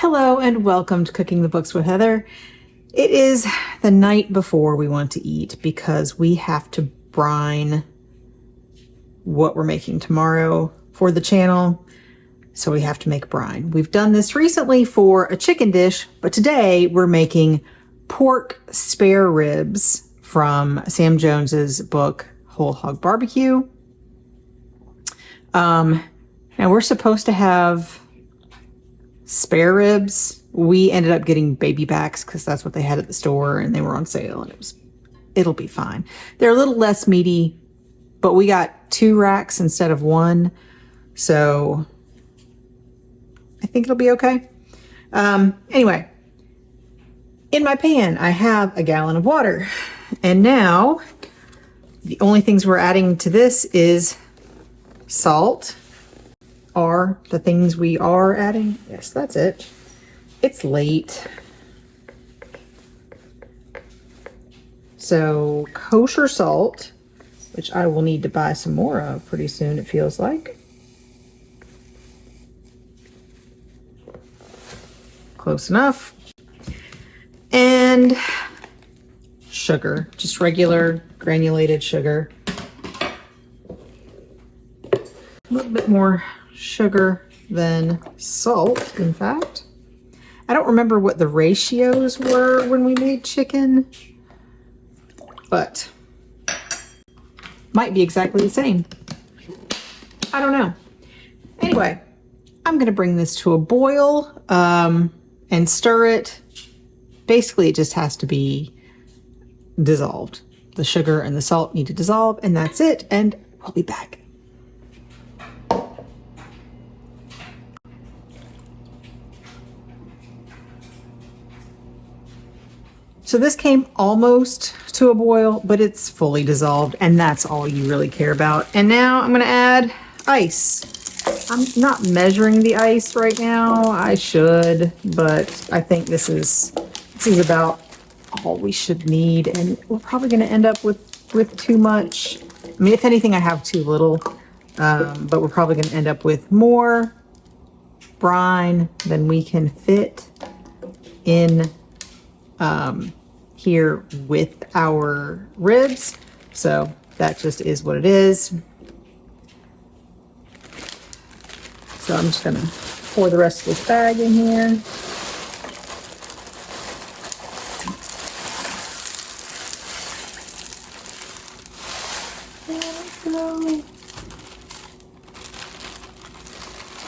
Hello and welcome to Cooking the Books with Heather. It is the night before we want to eat because we have to brine what we're making tomorrow for the channel. So we have to make brine. We've done this recently for a chicken dish, but today we're making pork spare ribs from Sam Jones's book, Whole Hog BBQ. Now we're supposed to have spare ribs. We ended up getting baby backs because that's what they had at the store and they were on sale, and it'll be fine. They're a little less meaty, but we got 2 racks instead of 1. So I think it'll be okay. Anyway, in my pan, I have a gallon of water, and now the only things we're adding to this is salt. Are the things we are adding. Yes, that's it. It's late. So kosher salt, which I will need to buy some more of pretty soon, it feels like. Close enough. And sugar, just regular granulated sugar. A little bit more sugar than salt, in fact. I don't remember what the ratios were when we made chicken, but might be exactly the same. I don't know. Anyway, I'm going to bring this to a boil and stir it. Basically, it just has to be dissolved. The sugar and the salt need to dissolve, and that's it, and I'll be back. So this came almost to a boil, but it's fully dissolved, and that's all you really care about. And now I'm going to add ice. I'm not measuring the ice right now. I should, but I think this is about all we should need, and we're probably going to end up with too much. I mean, if anything, I have too little, but we're probably going to end up with more brine than we can fit in here with our ribs. So that just is what it is. So I'm just gonna pour the rest of this bag in here.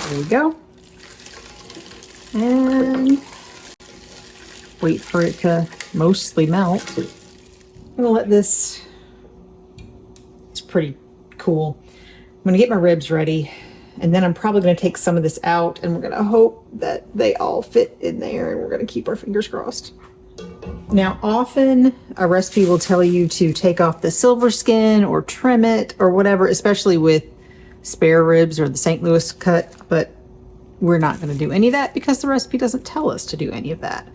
There we go. And wait for it to mostly melt. I'm gonna let this, it's pretty cool. I'm gonna get my ribs ready, and then I'm probably gonna take some of this out, and we're gonna hope that they all fit in there, and we're gonna keep our fingers crossed. Now, often a recipe will tell you to take off the silver skin or trim it or whatever, especially with spare ribs or the St. Louis cut, but we're not gonna do any of that because the recipe doesn't tell us to do any of that.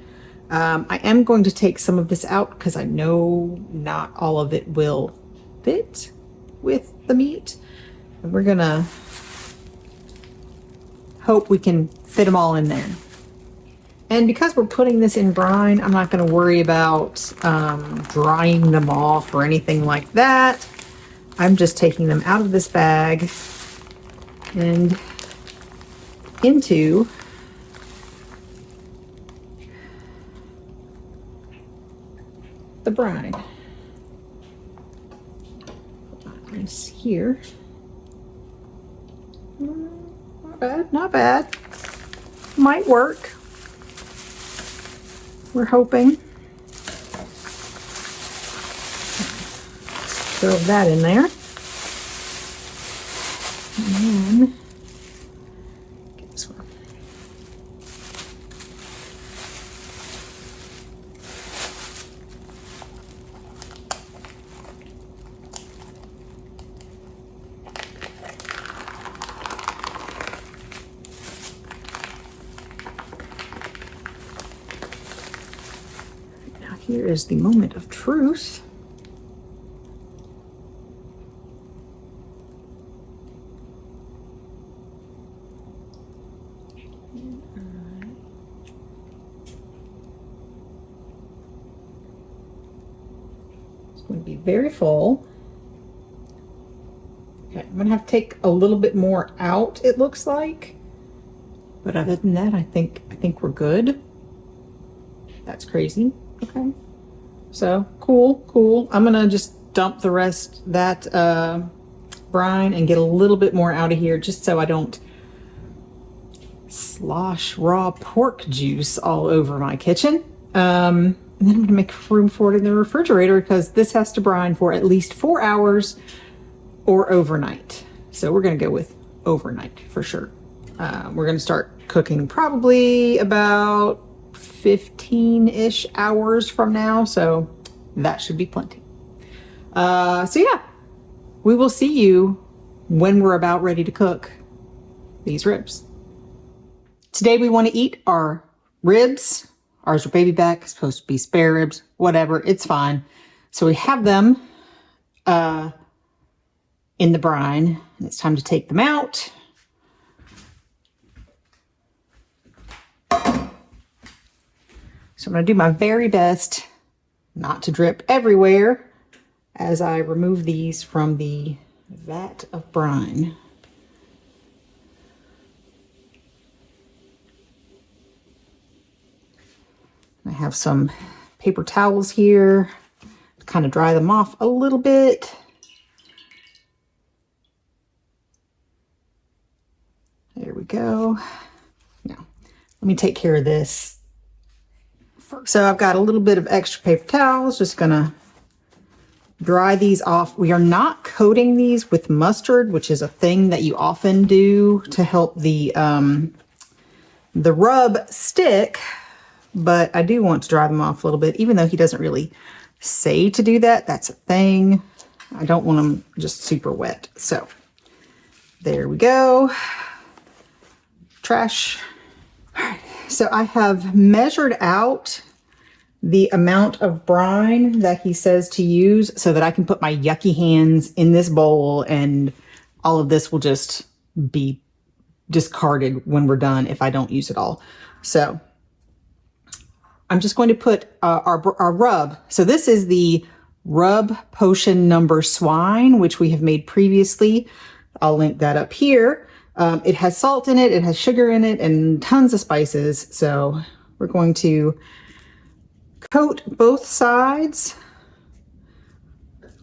I am going to take some of this out because I know not all of it will fit with the meat. And we're gonna hope we can fit them all in there. And because we're putting this in brine, I'm not gonna worry about drying them off or anything like that. I'm just taking them out of this bag and into the brine. Nice here. Not bad, not bad. Might work. We're hoping. Throw that in there. And then get this one. Here is the moment of truth. going to be very full. Okay, I'm going to have to take a little bit more out, it looks like. But other than that, I think we're good. That's crazy. Okay. So, cool. I'm going to just dump the rest that brine and get a little bit more out of here just so I don't slosh raw pork juice all over my kitchen. And then I'm going to make room for it in the refrigerator because this has to brine for at least 4 hours or overnight. So we're going to go with overnight for sure. We're going to start cooking probably about 15-ish hours from now. So that should be plenty. So yeah, we will see you when we're about ready to cook these ribs. Today we want to eat our ribs. Ours are baby back, it's supposed to be spare ribs, whatever, it's fine. So we have them in the brine. It's time to take them out. So I'm going to do my very best not to drip everywhere as I remove these from the vat of brine. I have some paper towels here to kind of dry them off a little bit. There we go. Now, let me take care of this first. So I've got a little bit of extra paper towels, just gonna dry these off. We are not coating these with mustard, which is a thing that you often do to help the rub stick. But I do want to dry them off a little bit, even though he doesn't really say to do that. That's a thing. I don't want them just super wet. So there we go. Trash. All right. So I have measured out the amount of brine that he says to use so that I can put my yucky hands in this bowl and all of this will just be discarded when we're done if I don't use it all. So I'm just going to put our rub. So this is the Rub Potion Number Swine, which we have made previously. I'll link that up here. It has salt in it, it has sugar in it, and tons of spices. So we're going to coat both sides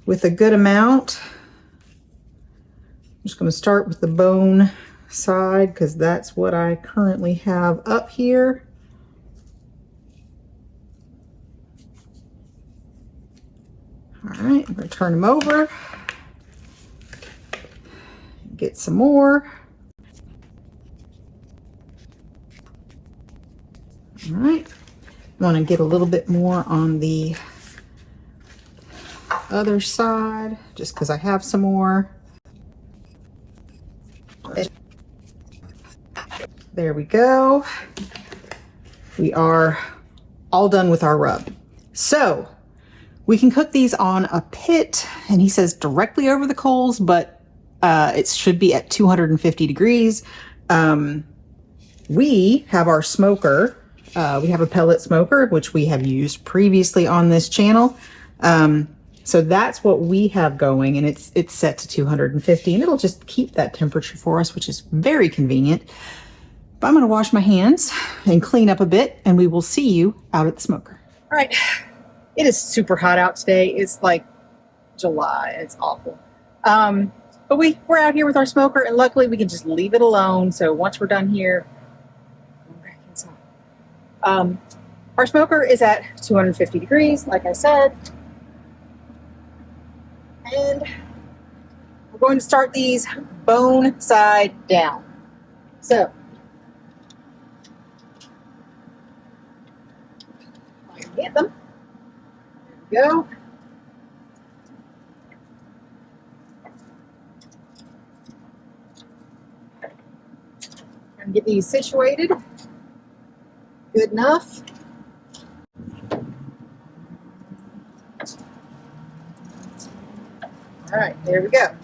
with a good amount. I'm just going to start with the bone side because that's what I currently have up here. All right, I'm going to turn them over, get some more. All right, I want to get a little bit more on the other side, just because I have some more. There we go. We are all done with our rub. So we can cook these on a pit, and he says directly over the coals, but it should be at 250 degrees. We have our smoker. We have a pellet smoker, which we have used previously on this channel. So that's what we have going, and it's set to 250, and it'll just keep that temperature for us, which is very convenient. But I'm going to wash my hands and clean up a bit, and we will see you out at the smoker. All right. It is super hot out today. It's like July. It's awful. But we're out here with our smoker, and luckily we can just leave it alone. So once we're done here, I'm back inside. Our smoker is at 250 degrees, like I said. And we're going to start these bone side down. So I can get them. Go. And get these situated. Good enough. All right, there we go.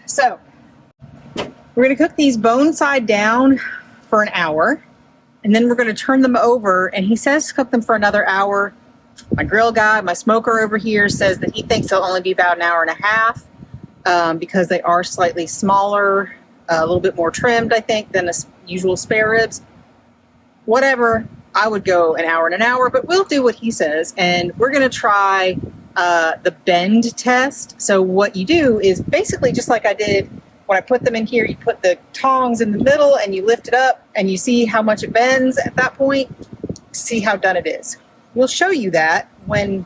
So we're going to cook these bone side down for an hour. And then we're going to turn them over, and he says to cook them for another hour. My grill guy, my smoker over here, says that he thinks they'll only be about an hour and a half because they are slightly smaller, a little bit more trimmed, I think, than a usual spare ribs. Whatever, I would go an hour and an hour, but we'll do what he says. And we're going to try the bend test. So what you do is basically just like I did when I put them in here, you put the tongs in the middle and you lift it up and you see how much it bends at that point, see how done it is. We'll show you that when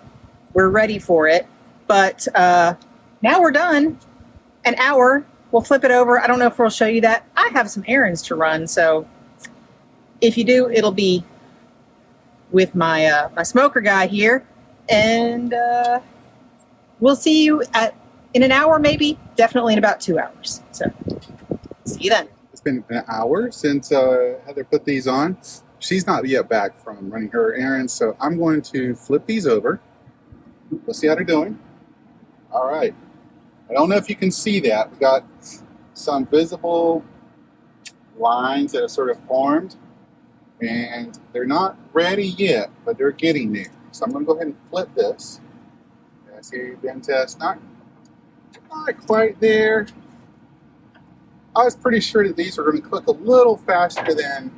we're ready for it. But now we're done. An hour. We'll flip it over. I don't know if we'll show you that. I have some errands to run, so if you do, it'll be with my my smoker guy here, and we'll see you in an hour, maybe. Definitely in about 2 hours. So see you then. It's been an hour since Heather put these on. She's not yet back from running her errands, so I'm going to flip these over. We'll see how they're doing. All right. I don't know if you can see that. We've got some visible lines that are sort of formed, and they're not ready yet, but they're getting there. So I'm going to go ahead and flip this. I see bend test, not quite there. I was pretty sure that these were going to cook a little faster than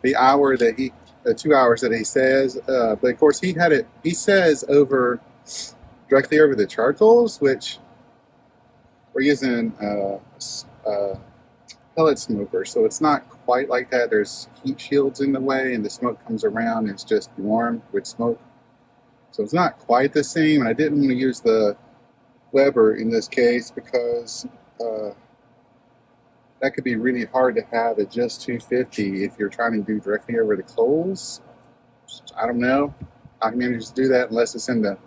the hour that the 2 hours that he says, but of course he says directly over the charcoals, which we're using a pellet smoker, so it's not quite like that. There's heat shields in the way and the smoke comes around and it's just warm with smoke, so it's not quite the same. And I didn't want to use the Weber in this case because that could be really hard to have at just 250 if you're trying to do directly over the coals. I don't know how you manage to do that unless it's in the,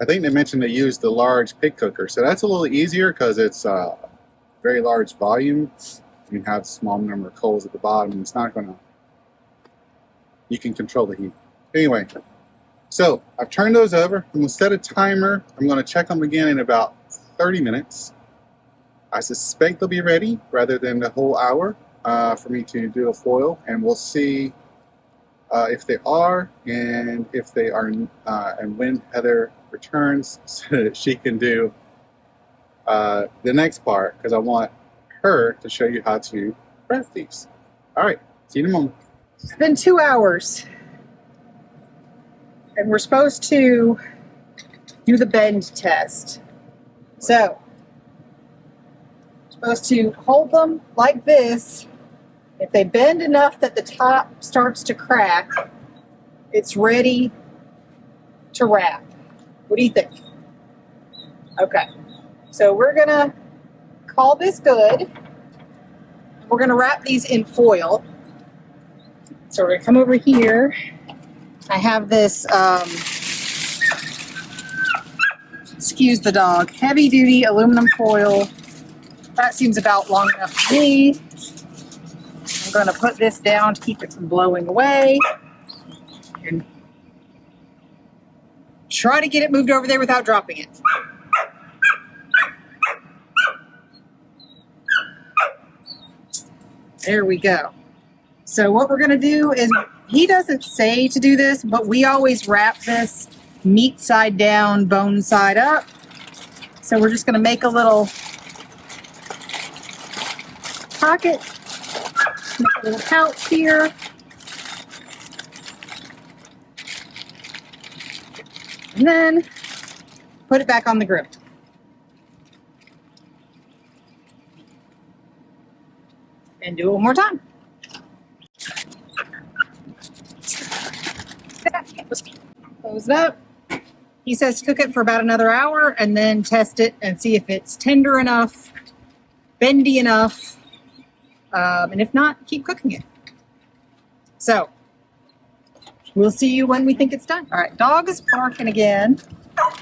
I think they mentioned they use the large pig cooker, so that's a little easier because it's a very large volume. You have a small number of coals at the bottom. It's not going to, you can control the heat. Anyway, so I've turned those over. I'm going to set a timer. I'm going to check them again in about 30 minutes. I suspect they'll be ready rather than the whole hour for me to do a foil, and we'll see if they are, and if they are, and when Heather returns so that she can do the next part, because I want her to show you how to wrap these. All right, see you in a moment. It's been 2 hours, and we're supposed to do the bend test. So, supposed to hold them like this. If they bend enough that the top starts to crack, it's ready to wrap. What do you think? Okay, so we're gonna call this good. We're gonna wrap these in foil. So we're gonna come over here. I have this, excuse the dog, heavy duty aluminum foil. That seems about long enough for me. I'm going to put this down to keep it from blowing away. And try to get it moved over there without dropping it. There we go. So what we're going to do is, he doesn't say to do this, but we always wrap this meat side down, bone side up. So we're just going to make a little pocket, make a little pouch here. And then put it back on the grill. And do it one more time. Close it up. He says to cook it for about another hour and then test it and see if it's tender enough, bendy enough, and if not, keep cooking it. So, we'll see you when we think it's done. All right, dog is barking again.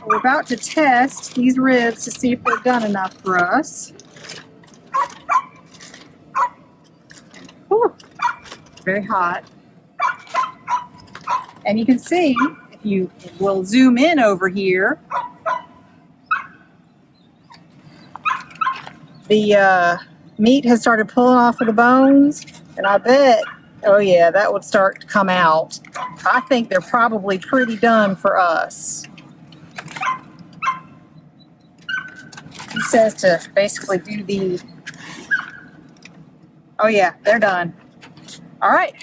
We're about to test these ribs to see if they're done enough for us. Whew, very hot. And you can see, if you will zoom in over here, the meat has started pulling off of the bones. And I bet, oh yeah, that would start to come out. I think they're probably pretty done for us. He says to basically do the, oh yeah, they're done. All right.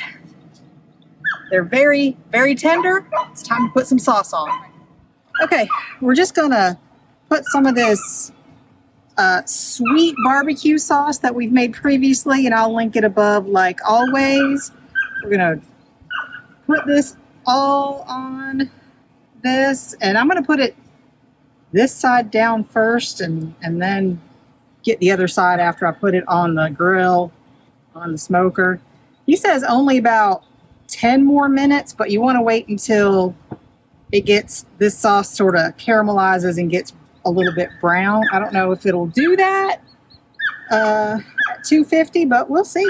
They're very, very tender. It's time to put some sauce on. Okay, we're just gonna put some of this sweet barbecue sauce that we've made previously, and I'll link it above like always. We're gonna put this all on this, and I'm gonna put it this side down first and then get the other side after I put it on the grill, on the smoker. He says only about 10 more minutes, but you want to wait until it gets, this sauce sort of caramelizes and gets a little bit brown. I don't know if it'll do that at 250, but we'll see.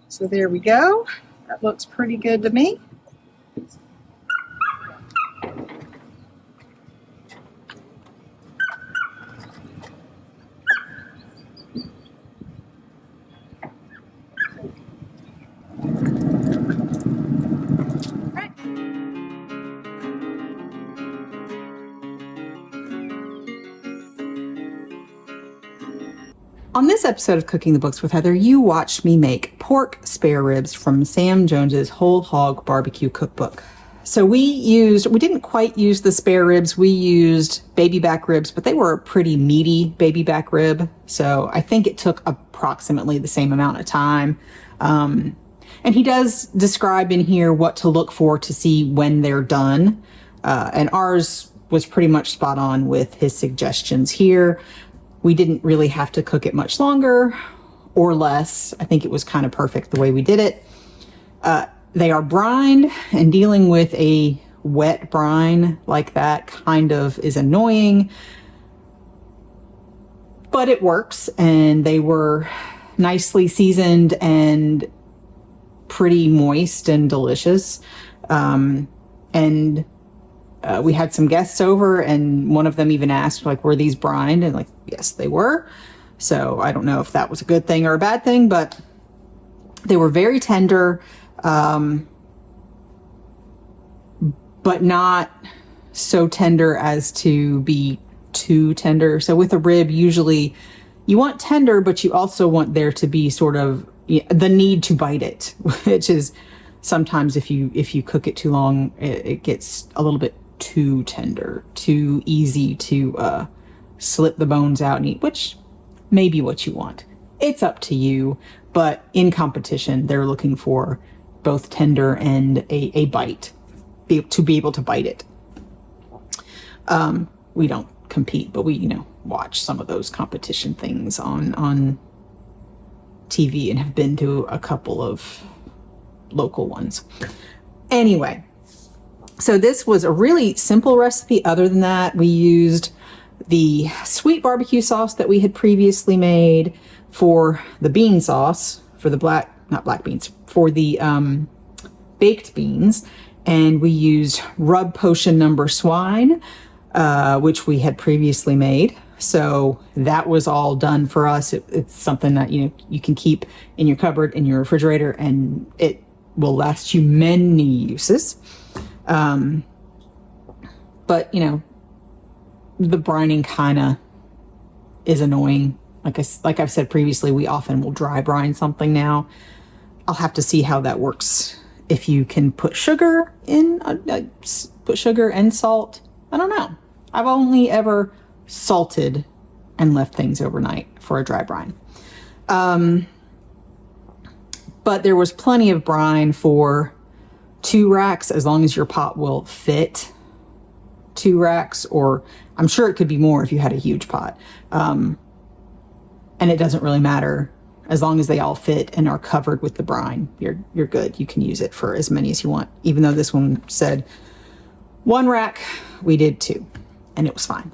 So there we go. That looks pretty good to me. On this episode of Cooking the Books with Heather, you watched me make pork spare ribs from Sam Jones's Whole Hog BBQ cookbook. So we didn't quite use the spare ribs, we used baby back ribs, but they were a pretty meaty baby back rib. So I think it took approximately the same amount of time. And he does describe in here what to look for to see when they're done. And ours was pretty much spot on with his suggestions here. We didn't really have to cook it much longer or less. I think it was kind of perfect the way we did it. They are brined, and dealing with a wet brine like that kind of is annoying, but it works, and they were nicely seasoned and pretty moist and delicious. We had some guests over, and one of them even asked, like, were these brined? And like, yes, they were. So I don't know if that was a good thing or a bad thing, but they were very tender, but not so tender as to be too tender. So with a rib, usually you want tender, but you also want there to be sort of the need to bite it, which is sometimes if you cook it too long, it gets a little bit too tender, too easy to slip the bones out and eat, which may be what you want. It's up to you, but in competition, they're looking for both tender and a bite, to be able to bite it. We don't compete, but we, watch some of those competition things on TV and have been to a couple of local ones. Anyway, so this was a really simple recipe. Other than that, we used the sweet barbecue sauce that we had previously made for the bean sauce, for the for the baked beans. And we used rub potion number swine, which we had previously made. So that was all done for us. It's something that, you can keep in your cupboard, in your refrigerator, and it will last you many uses. But the brining kind of is annoying. Like I've said previously, we often will dry brine something now. I'll have to see how that works. If you can put sugar in, put sugar and salt. I don't know. I've only ever salted and left things overnight for a dry brine. But there was plenty of brine for 2 racks, as long as your pot will fit 2 racks, or I'm sure it could be more if you had a huge pot. And it doesn't really matter. As long as they all fit and are covered with the brine, you're good. You can use it for as many as you want. Even though this one said 1 rack, we did 2, and it was fine.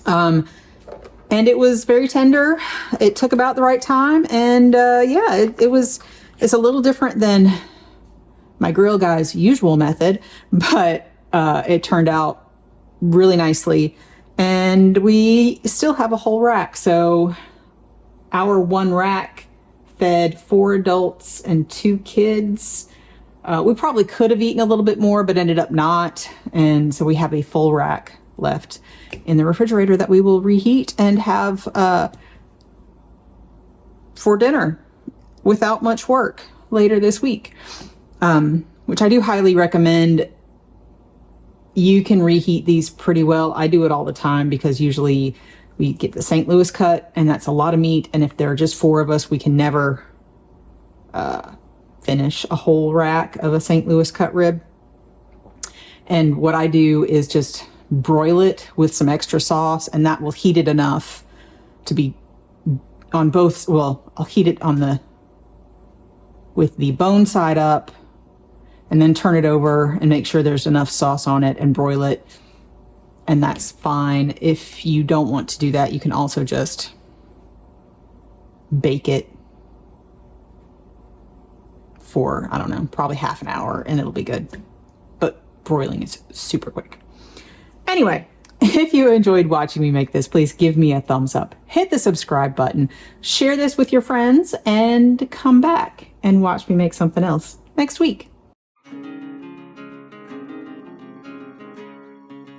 And it was very tender. It took about the right time, and it's a little different than my grill guy's usual method, but it turned out really nicely, and we still have a whole rack. So our one rack fed 4 adults and 2 kids. We probably could have eaten a little bit more, but ended up not. And so we have a full rack left in the refrigerator that we will reheat and have for dinner without much work later this week, which I do highly recommend. You can reheat these pretty well. I do it all the time because usually we get the St. Louis cut, and that's a lot of meat. And if there are just 4 of us, we can never finish a whole rack of a St. Louis cut rib. And what I do is just broil it with some extra sauce, and that will heat it enough to be on both. Well, I'll heat it on with the bone side up, and then turn it over and make sure there's enough sauce on it and broil it. And that's fine. If you don't want to do that, you can also just bake it for, I don't know, probably half an hour and it'll be good. But broiling is super quick. Anyway, if you enjoyed watching me make this, please give me a thumbs up, hit the subscribe button, share this with your friends, and come back and watch me make something else next week.